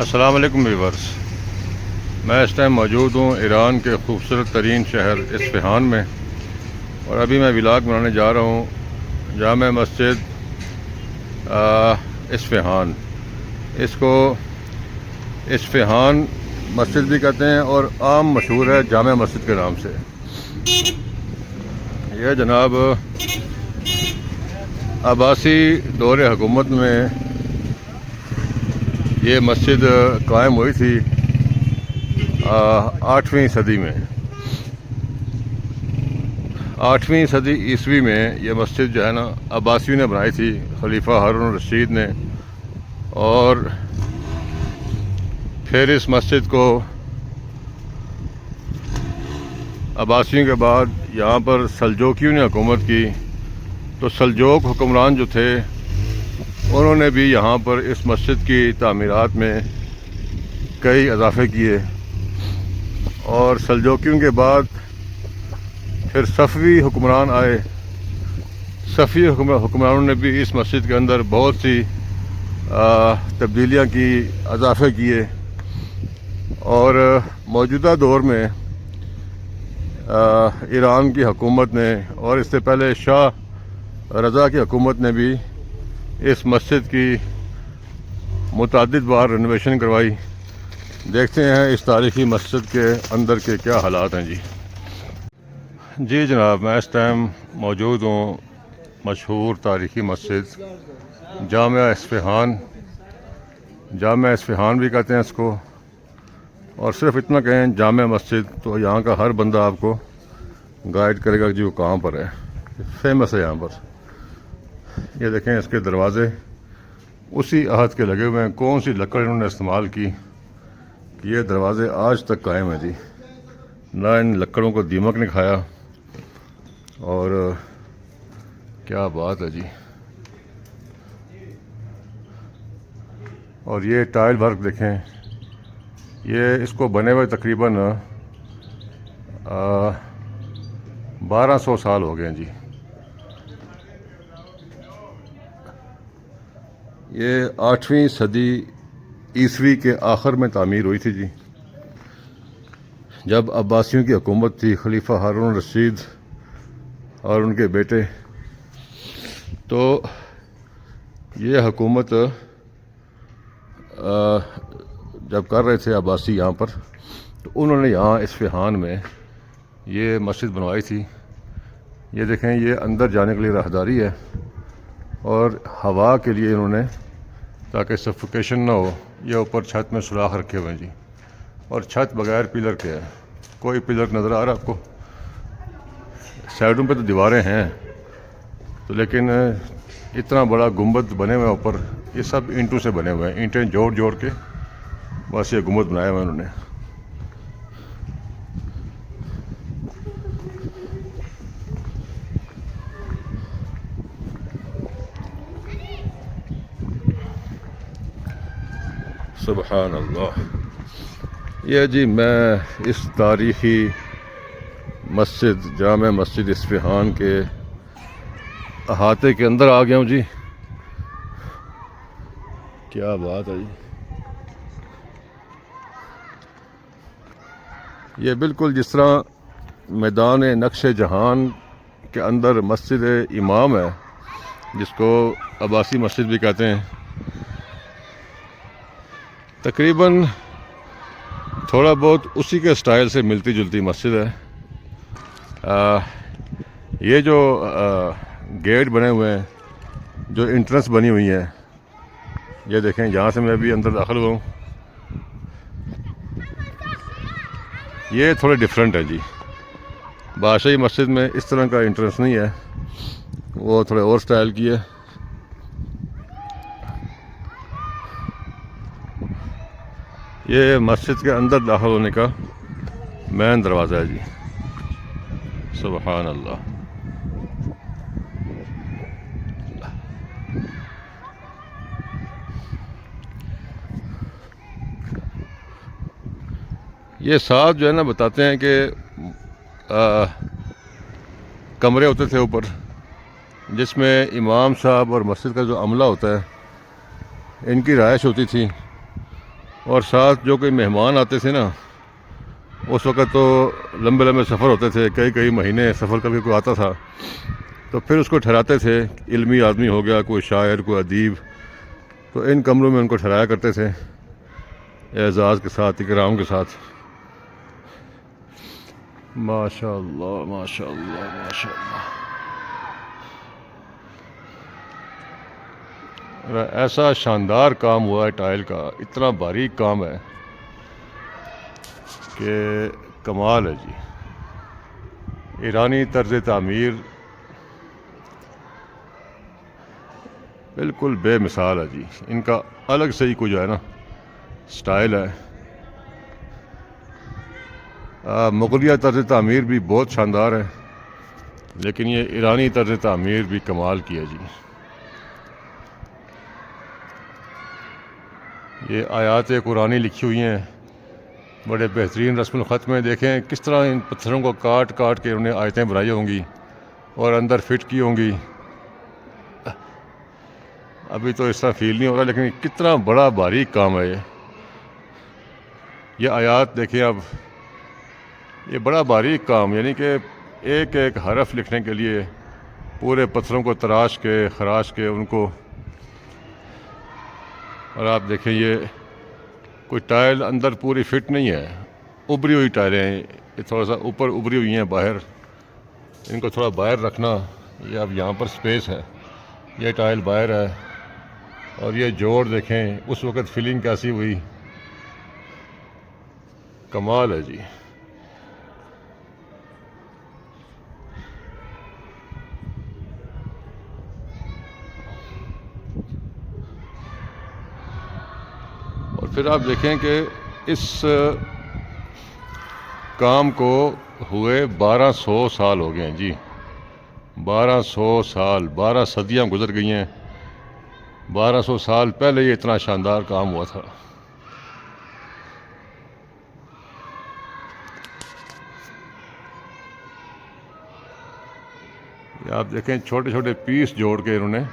السلام علیکم ویورس، میں اس ٹائم موجود ہوں ایران کے خوبصورت ترین شہر اصفہان میں، اور ابھی میں ولاگ بنانے جا رہا ہوں جامع مسجد اصفہان۔ اس کو اصفہان مسجد بھی کہتے ہیں اور عام مشہور ہے جامع مسجد کے نام سے۔ یہ جناب عباسی دور حکومت میں یہ مسجد قائم ہوئی تھی 8ویں صدی میں۔ 8ویں صدی عیسوی میں یہ مسجد جو ہے نا عباسیوں نے بنائی تھی، خلیفہ ہارون الرشید نے، اور پھر اس مسجد کو عباسیوں کے بعد یہاں پر سلجوکیوں نے حکومت کی، تو سلجوک حکمران جو تھے انہوں نے بھی یہاں پر اس مسجد کی تعمیرات میں کئی اضافے کیے، اور سلجوکیوں کے بعد پھر صفوی حکمران آئے۔ صفوی حکمرانوں نے بھی اس مسجد کے اندر بہت سی تبدیلیاں کی، اضافے کیے، اور موجودہ دور میں ایران کی حکومت نے اور اس سے پہلے شاہ رضا کی حکومت نے بھی اس مسجد کی متعدد بار رینوویشن کروائی۔ دیکھتے ہیں اس تاریخی مسجد کے اندر کے کیا حالات ہیں۔ جی جناب، میں اس ٹائم موجود ہوں مشہور تاریخی مسجد جامع اصفہان۔ جامع اصفہان بھی کہتے ہیں اس کو، اور صرف اتنا کہیں جامع مسجد تو یہاں کا ہر بندہ آپ کو گائیڈ کرے گا کہ وہ کہاں پر ہے۔ فیمس ہے یہاں پر۔ یہ دیکھیں اس کے دروازے اسی عہد کے لگے ہوئے ہیں۔ کون سی لکڑ انہوں نے استعمال کی کہ یہ دروازے آج تک قائم ہیں جی، نہ ان لکڑوں کو دیمک نے کھایا، اور کیا بات ہے جی۔ اور یہ ٹائل ورک دیکھیں، یہ اس کو بنے ہوئے تقریباً 1200 سال ہو گئے ہیں جی۔ یہ 8ویں صدی عیسوی کے آخر میں تعمیر ہوئی تھی جی، جب عباسیوں کی حکومت تھی، خلیفہ ہارون الرشید اور ان کے بیٹے۔ تو یہ حکومت جب کر رہے تھے عباسی یہاں پر، تو انہوں نے یہاں اصفہان میں یہ مسجد بنوائی تھی۔ یہ دیکھیں، یہ اندر جانے کے لیے راہداری ہے، اور ہوا کے لیے انہوں نے، تاکہ سفوکیشن نہ ہو، یہ اوپر چھت میں سوراخ رکھے ہوئے ہیں جی، اور چھت بغیر پلر کے ہے۔ کوئی پلر نظر آ رہا آپ کو؟ سائڈوں پہ تو دیواریں ہیں تو، لیکن اتنا بڑا گنبد بنے ہوئے اوپر، یہ سب اینٹوں سے بنے ہوئے ہیں، اینٹیں جوڑ جوڑ کے بس یہ گنبد بنایا ہوا انہوں نے۔ سبحان اللہ۔ یہ جی میں اس تاریخی مسجد جامع مسجد اصفہان کے احاطے کے اندر آ گیا ہوں جی۔ کیا بات ہے جی۔ یہ بالکل جس طرح میدان نقش جہان کے اندر مسجد امام ہے، جس کو عباسی مسجد بھی کہتے ہیں، تقریباً تھوڑا بہت اسی کے سٹائل سے ملتی جلتی مسجد ہے۔ یہ جو گیٹ بنے ہوئے ہیں، جو انٹرنس بنی ہوئی ہیں، یہ دیکھیں، یہاں سے میں بھی اندر داخل ہوا ہوں۔ یہ تھوڑے ڈیفرنٹ ہے جی، بادشاہی مسجد میں اس طرح کا انٹرنس نہیں ہے، وہ تھوڑے اور سٹائل کی ہے۔ یہ مسجد کے اندر داخل ہونے کا مین دروازہ ہے جی۔ سبحان اللہ۔ یہ ساتھ جو ہے نا بتاتے ہیں کہ کمرے ہوتے تھے اوپر، جس میں امام صاحب اور مسجد کا جو عملہ ہوتا ہے ان کی رہائش ہوتی تھی، اور ساتھ جو کوئی مہمان آتے تھے نا، اس وقت تو لمبے لمبے سفر ہوتے تھے، کئی کئی مہینے سفر کر کے کوئی آتا تھا، تو پھر اس کو ٹھہراتے تھے، علمی آدمی ہو گیا، کوئی شاعر، کوئی ادیب، تو ان کمروں میں ان کو ٹھہرایا کرتے تھے اعزاز کے ساتھ، اکرام کے ساتھ۔ ماشاء اللہ ماشاء اللہ ماشاء اللہ، ایسا شاندار کام ہوا ہے ٹائل کا، اتنا باریک کام ہے کہ کمال ہے جی۔ ایرانی طرز تعمیر بالکل بے مثال ہے جی، ان کا الگ سے ہی کوئی جو ہے نا سٹائل ہے۔ مغلیہ طرز تعمیر بھی بہت شاندار ہے، لیکن یہ ایرانی طرز تعمیر بھی کمال کی ہے جی۔ یہ آیات قرآنی لکھی ہوئی ہیں، بڑے بہترین رسم الخط میں، دیکھیں کس طرح ان پتھروں کو کاٹ کاٹ کے انہوں نے آیتیں بنائی ہوں گی اور اندر فٹ کی ہوں گی۔ ابھی تو اس طرح فیل نہیں ہو رہا، لیکن کتنا بڑا باریک کام ہے یہ آیات دیکھیں اب، یہ بڑا باریک کام، یعنی کہ ایک ایک حرف لکھنے کے لیے پورے پتھروں کو تراش کے خراش کے ان کو، اور آپ دیکھیں یہ کوئی ٹائل اندر پوری فٹ نہیں ہے، ابری ہوئی ٹائلیں ہیں، یہ تھوڑا سا اوپر ابری ہوئی ہیں باہر، ان کو تھوڑا باہر رکھنا۔ یہ اب یہاں پر سپیس ہے، یہ ٹائل باہر ہے، اور یہ جوڑ دیکھیں اس وقت فلنگ کیسی ہوئی، کمال ہے جی۔ اور پھر آپ دیکھیں کہ اس کام کو ہوئے 1200 سال ہو گئے ہیں جی، 1200 سال، 12 صدیاں گزر گئی ہیں، 1200 سال پہلے یہ اتنا شاندار کام ہوا تھا۔ یہ آپ دیکھیں چھوٹے چھوٹے پیس جوڑ کے انہوں نے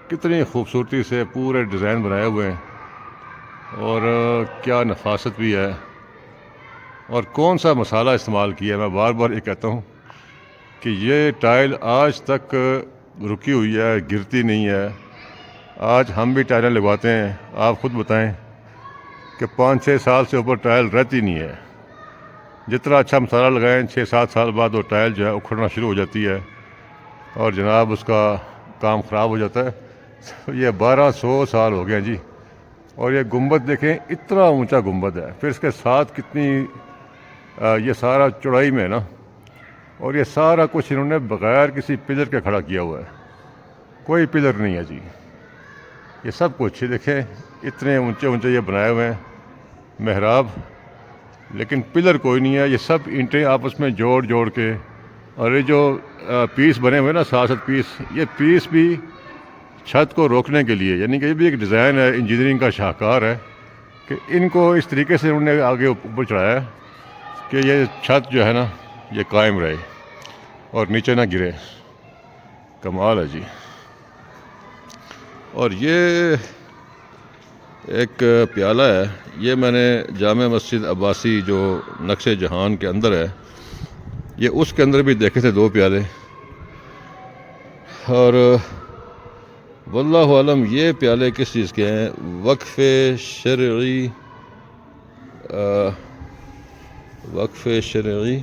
کتنی خوبصورتی سے پورے ڈیزائن بنائے ہوئے ہیں، اور کیا نفاست بھی ہے، اور کون سا مسالہ استعمال کیا ہے۔ میں بار بار یہ کہتا ہوں کہ یہ ٹائل آج تک رکی ہوئی ہے، گرتی نہیں ہے۔ آج ہم بھی ٹائلیں لگواتے ہیں، آپ خود بتائیں کہ 5-6 سال سے اوپر ٹائل رہتی نہیں ہے، جتنا اچھا مسالہ لگائیں 6-7 سال بعد وہ ٹائل جو ہے اکھڑنا شروع ہو جاتی ہے، اور جناب اس کا کام خراب ہو جاتا ہے۔ یہ 1200 سال ہو گئے جی، اور یہ گنبد دیکھیں اتنا اونچا گنبد ہے، پھر اس کے ساتھ کتنی یہ سارا چوڑائی میں ہے نا، اور یہ سارا کچھ انہوں نے بغیر کسی پلر کے کھڑا کیا ہوا ہے، کوئی پلر نہیں ہے جی، یہ سب کچھ دیکھیں اتنے اونچے اونچے یہ بنائے ہوئے ہیں محراب، لیکن پلر کوئی نہیں ہے، یہ سب اینٹیں آپس میں جوڑ جوڑ کے، اور یہ جو پیس بنے ہوئے نا 7 پیس، یہ پیس بھی چھت کو روکنے کے لیے، یعنی کہ یہ بھی ایک ڈیزائن ہے، انجینئرنگ کا شاہکار ہے کہ ان کو اس طریقے سے انہوں نے آگے اوپر چڑھایا کہ یہ چھت جو ہے نا یہ قائم رہے اور نیچے نہ گرے، کمال ہے جی۔ اور یہ ایک پیالہ ہے، یہ میں نے جامع مسجد عباسی جو نقش جہان کے اندر ہے، یہ اس کے اندر بھی دیکھے تھے 2 پیالے، اور واللہ عالم یہ پیالے کس چیز کے ہیں، وقف شرعی، وقف شرعی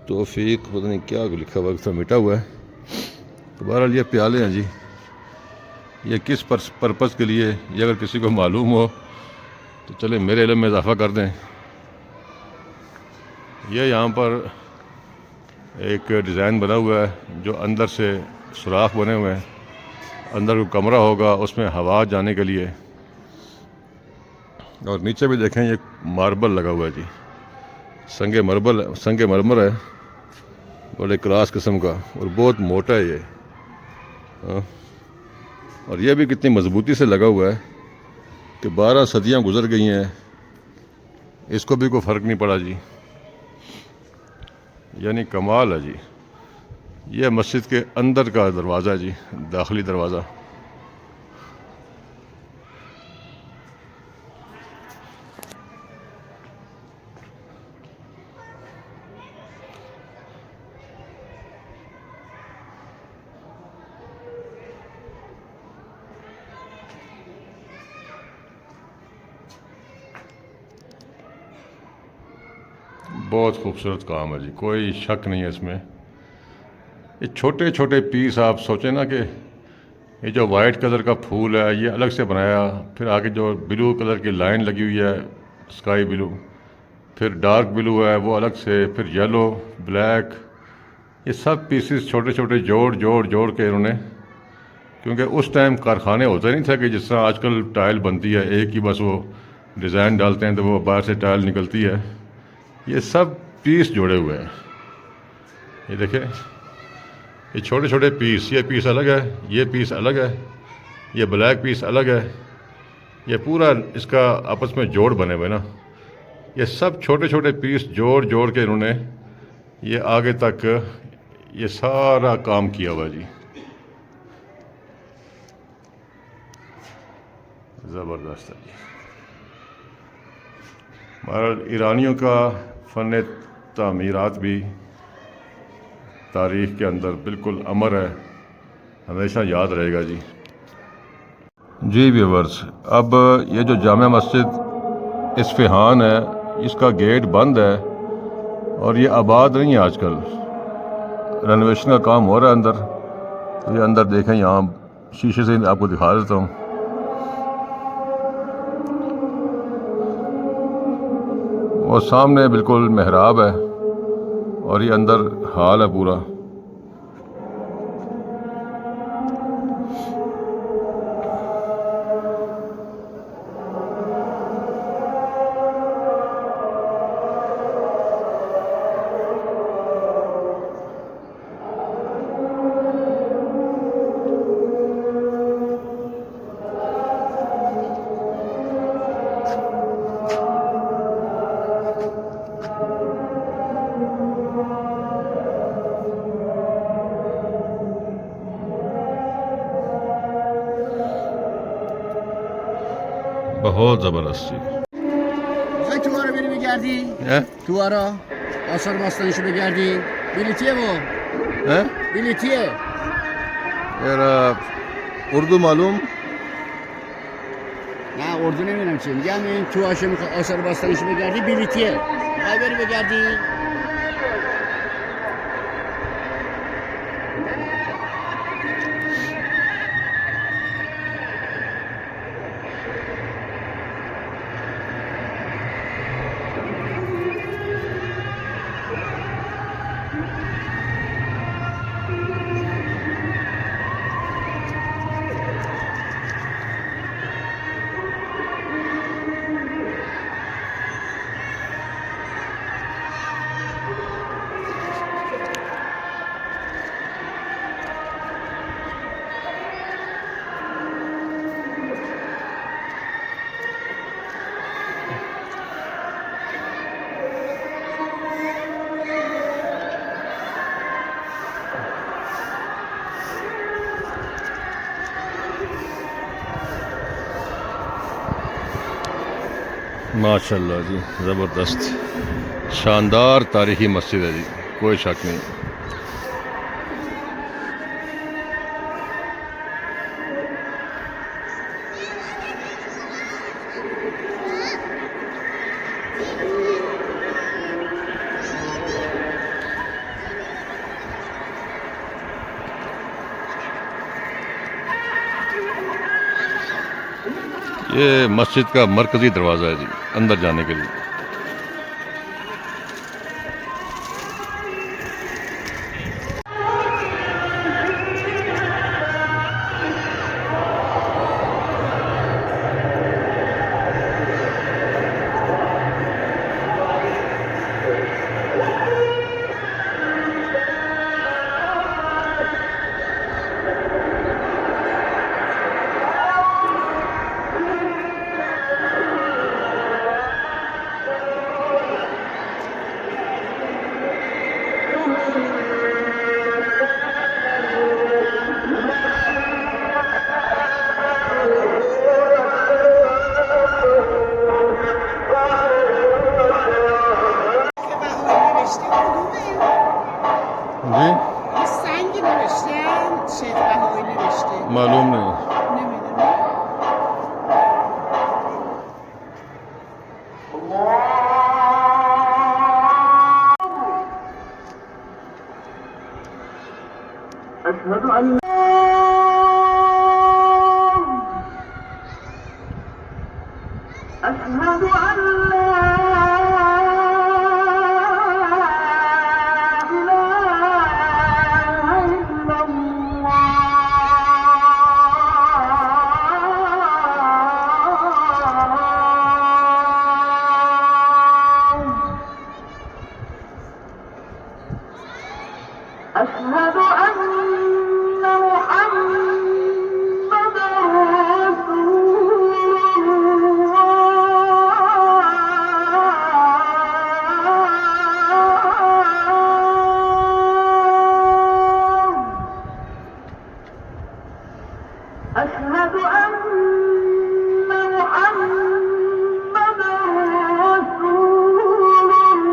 توفیق، پتہ نہیں کیا لکھا ہوا، تو مٹا ہوا ہے، تو بہرحال یہ پیالے ہیں جی، یہ کس پرپس کے لیے، یہ اگر کسی کو معلوم ہو تو چلے میرے علم میں اضافہ کر دیں۔ یہ یہاں پر ایک ڈیزائن بنا ہوا ہے جو اندر سے سوراخ بنے ہوئے ہیں، اندر کوئی کمرہ ہوگا اس میں ہوا جانے کے لیے، اور نیچے بھی دیکھیں یہ ماربل لگا ہوا ہے جی، سنگ مرمر ہے، بڑے کلاس قسم کا، اور بہت موٹا ہے یہ، اور یہ بھی کتنی مضبوطی سے لگا ہوا ہے کہ 12 صدیاں گزر گئی ہیں، اس کو بھی کوئی فرق نہیں پڑا جی، یعنی کمال ہے جی۔ یہ مسجد کے اندر کا دروازہ ہے جی، داخلی دروازہ، بہت خوبصورت کام ہے جی، کوئی شک نہیں ہے اس میں. یہ چھوٹے چھوٹے پیس آپ سوچیں نا کہ یہ جو وائٹ کلر کا پھول ہے یہ الگ سے بنایا، پھر آگے جو بلو کلر کی لائن لگی ہوئی ہے اسکائی بلو، پھر ڈارک بلو ہے وہ الگ سے، پھر یلو، بلیک، یہ سب پیسز چھوٹے چھوٹے جوڑ کے انہوں نے، کیونکہ اس ٹائم کارخانے ہوتے نہیں تھے کہ جس طرح آج کل ٹائل بنتی ہے ایک ہی بس وہ ڈیزائن ڈالتے ہیں تو وہ باہر سے ٹائل نکلتی ہے. یہ سب پیس جوڑے ہوئے ہیں. یہ دیکھیں یہ چھوٹے چھوٹے پیس، یہ پیس الگ ہے، یہ پیس الگ ہے، یہ بلیک پیس الگ ہے، یہ پورا اس کا آپس میں جوڑ بنے ہوئے نا. یہ سب چھوٹے چھوٹے پیس جوڑ کے انہوں نے یہ آگے تک یہ سارا کام کیا ہوا جی. زبردست ہے جی. ہمارا ایرانیوں کا فن تعمیرات بھی تاریخ کے اندر بالکل امر ہے، ہمیشہ یاد رہے گا جی. جی ویورز، اب یہ جو جامع مسجد اصفہان ہے اس کا گیٹ بند ہے اور یہ آباد نہیں ہے آج کل، رینویشن کا کام ہو رہا ہے اندر. یہ اندر دیکھیں، یہاں شیشے سے آپ کو دکھا دیتا ہوں. وہ سامنے بالکل محراب ہے اور یہ اندر ہال ہے پورا. بہت زبردست جی. تو ara beni mi geldi? Tu ara. Asar bastan işime geldi. Bilitiye bu. Bilitiye. یار اردو معلوم؟ Ne ordu ne bileyim şimdi. Yani tu aşım asar bastan işime geldi. Bilitiye. Ay beni mi geldi? ماشاء اللہ جی، زبردست شاندار تاریخی مسجد ہے جی، کوئی شک نہیں. یہ مسجد کا مرکزی دروازہ ہے جی اندر جانے کے لیے. أشهد أن لا إله إلا الله أشهد أن محمدا رسول الله أشهد أن محمدا رسول الله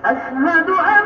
أشهد أن